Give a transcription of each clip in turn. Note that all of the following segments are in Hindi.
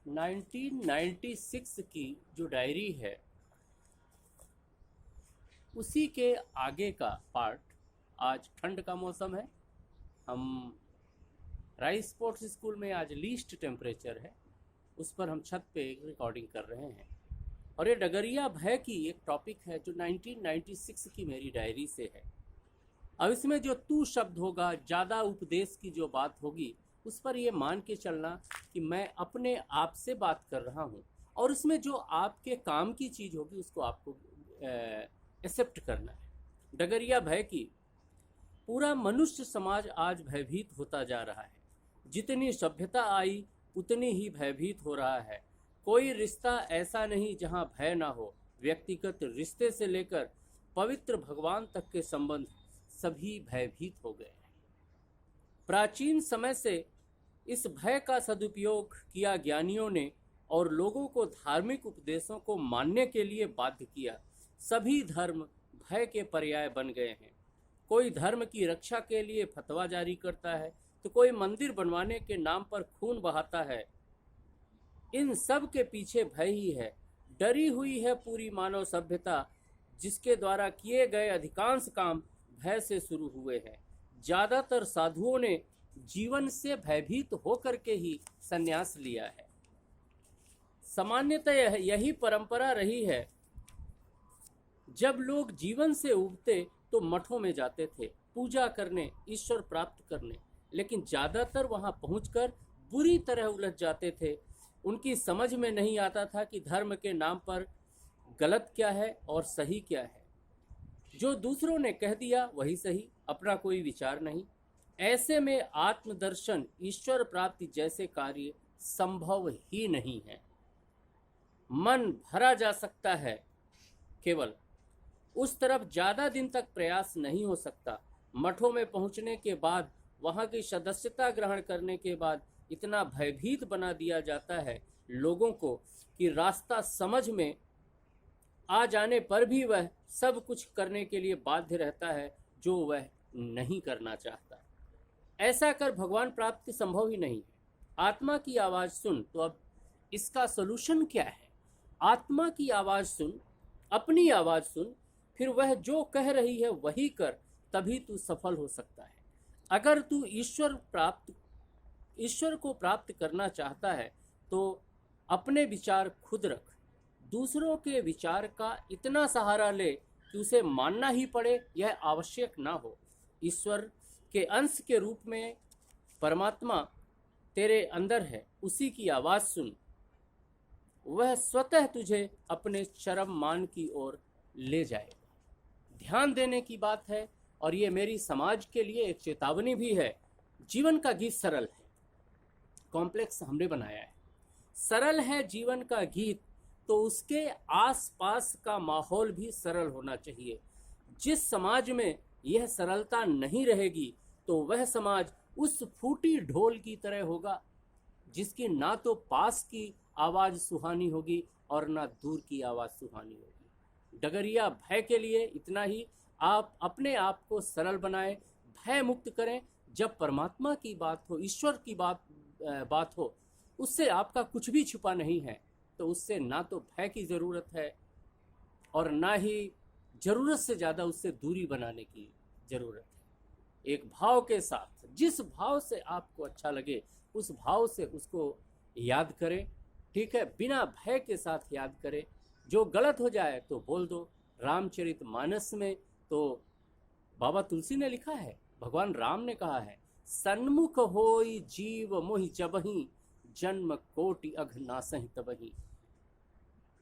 1996 की जो डायरी है उसी के आगे का पार्ट। आज ठंड का मौसम है, हम राइस स्पोर्ट्स स्कूल में आज लीस्ट टेम्परेचर है, उस पर हम छत पे एक रिकॉर्डिंग कर रहे हैं। और ये डगरिया भय की एक टॉपिक है जो 1996 की मेरी डायरी से है। अब इसमें जो तू शब्द होगा, ज़्यादा उपदेश की जो बात होगी, उस पर ये मान के चलना कि मैं अपने आप से बात कर रहा हूँ, और उसमें जो आपके काम की चीज़ होगी उसको आपको एक्सेप्ट करना है। डगरिया भय की पूरा मनुष्य समाज आज भयभीत होता जा रहा है। जितनी सभ्यता आई उतनी ही भयभीत हो रहा है। कोई रिश्ता ऐसा नहीं जहाँ भय ना हो। व्यक्तिगत रिश्ते से लेकर पवित्र भगवान तक के संबंध सभी भयभीत हो गए हैं। प्राचीन समय से इस भय का सदुपयोग किया ज्ञानियों ने और लोगों को धार्मिक उपदेशों को मानने के लिए बाध्य किया। सभी धर्म भय के पर्याय बन गए हैं। कोई धर्म की रक्षा के लिए फतवा जारी करता है तो कोई मंदिर बनवाने के नाम पर खून बहाता है। इन सब के पीछे भय ही है। डरी हुई है पूरी मानव सभ्यता, जिसके द्वारा किए गए अधिकांश काम भय से शुरू हुए हैं। ज़्यादातर साधुओं ने जीवन से भयभीत होकर के ही संन्यास लिया है। सामान्यतः यही परंपरा रही है। जब लोग जीवन से उबते तो मठों में जाते थे पूजा करने, ईश्वर प्राप्त करने, लेकिन ज़्यादातर वहां पहुंचकर बुरी तरह उलझ जाते थे। उनकी समझ में नहीं आता था कि धर्म के नाम पर गलत क्या है और सही क्या है। जो दूसरों ने कह दिया वही सही, अपना कोई विचार नहीं। ऐसे में आत्मदर्शन, ईश्वर प्राप्ति जैसे कार्य संभव ही नहीं है। मन भरा जा सकता है, केवल उस तरफ ज़्यादा दिन तक प्रयास नहीं हो सकता। मठों में पहुंचने के बाद, वहां की सदस्यता ग्रहण करने के बाद इतना भयभीत बना दिया जाता है लोगों को कि रास्ता समझ में आ जाने पर भी वह सब कुछ करने के लिए बाध्य रहता है जो वह नहीं करना चाहता। ऐसा कर भगवान प्राप्ति संभव ही नहीं है। आत्मा की आवाज़ सुन। तो अब इसका सलूशन क्या है? आत्मा की आवाज़ सुन, अपनी आवाज़ सुन, फिर वह जो कह रही है वही कर, तभी तू सफल हो सकता है। अगर तू ईश्वर को प्राप्त करना चाहता है तो अपने विचार खुद रख। दूसरों के विचार का इतना सहारा ले कि उसे मानना ही पड़े, यह आवश्यक ना हो। ईश्वर के अंश के रूप में परमात्मा तेरे अंदर है, उसी की आवाज़ सुन। वह स्वतः तुझे अपने चरम मान की ओर ले जाएगा। ध्यान देने की बात है, और ये मेरी समाज के लिए एक चेतावनी भी है। जीवन का गीत सरल है, कॉम्प्लेक्स हमने बनाया है। सरल है जीवन का गीत, तो उसके आसपास का माहौल भी सरल होना चाहिए। जिस समाज में यह सरलता नहीं रहेगी तो वह समाज उस फूटी ढोल की तरह होगा, जिसकी ना तो पास की आवाज़ सुहानी होगी और ना दूर की आवाज़ सुहानी होगी। डगरिया भय के लिए इतना ही। आप अपने आप को सरल बनाएं, भय मुक्त करें। जब परमात्मा की बात हो, ईश्वर की बात हो, उससे आपका कुछ भी छुपा नहीं है। तो उससे ना तो भय की ज़रूरत है और ना ही ज़रूरत से ज़्यादा उससे दूरी बनाने की ज़रूरत है। एक भाव के साथ, जिस भाव से आपको अच्छा लगे उस भाव से उसको याद करें, ठीक है? बिना भय के साथ याद करें। जो गलत हो जाए तो बोल दो। रामचरितमानस में तो बाबा तुलसी ने लिखा है, भगवान राम ने कहा है, सन्मुख होई जीव मोहि जबहि, जन्म कोटि अघ नासहि तबहि।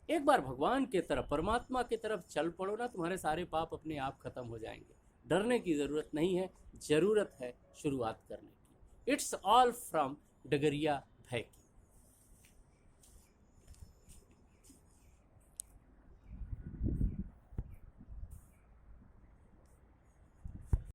एक बार भगवान के तरफ, परमात्मा की तरफ चल पड़ो ना, तुम्हारे सारे पाप अपने आप खत्म हो जाएंगे। डरने की ज़रूरत नहीं है, ज़रूरत है शुरुआत करने की। इट्स ऑल फ्रॉम डगरिया भय की।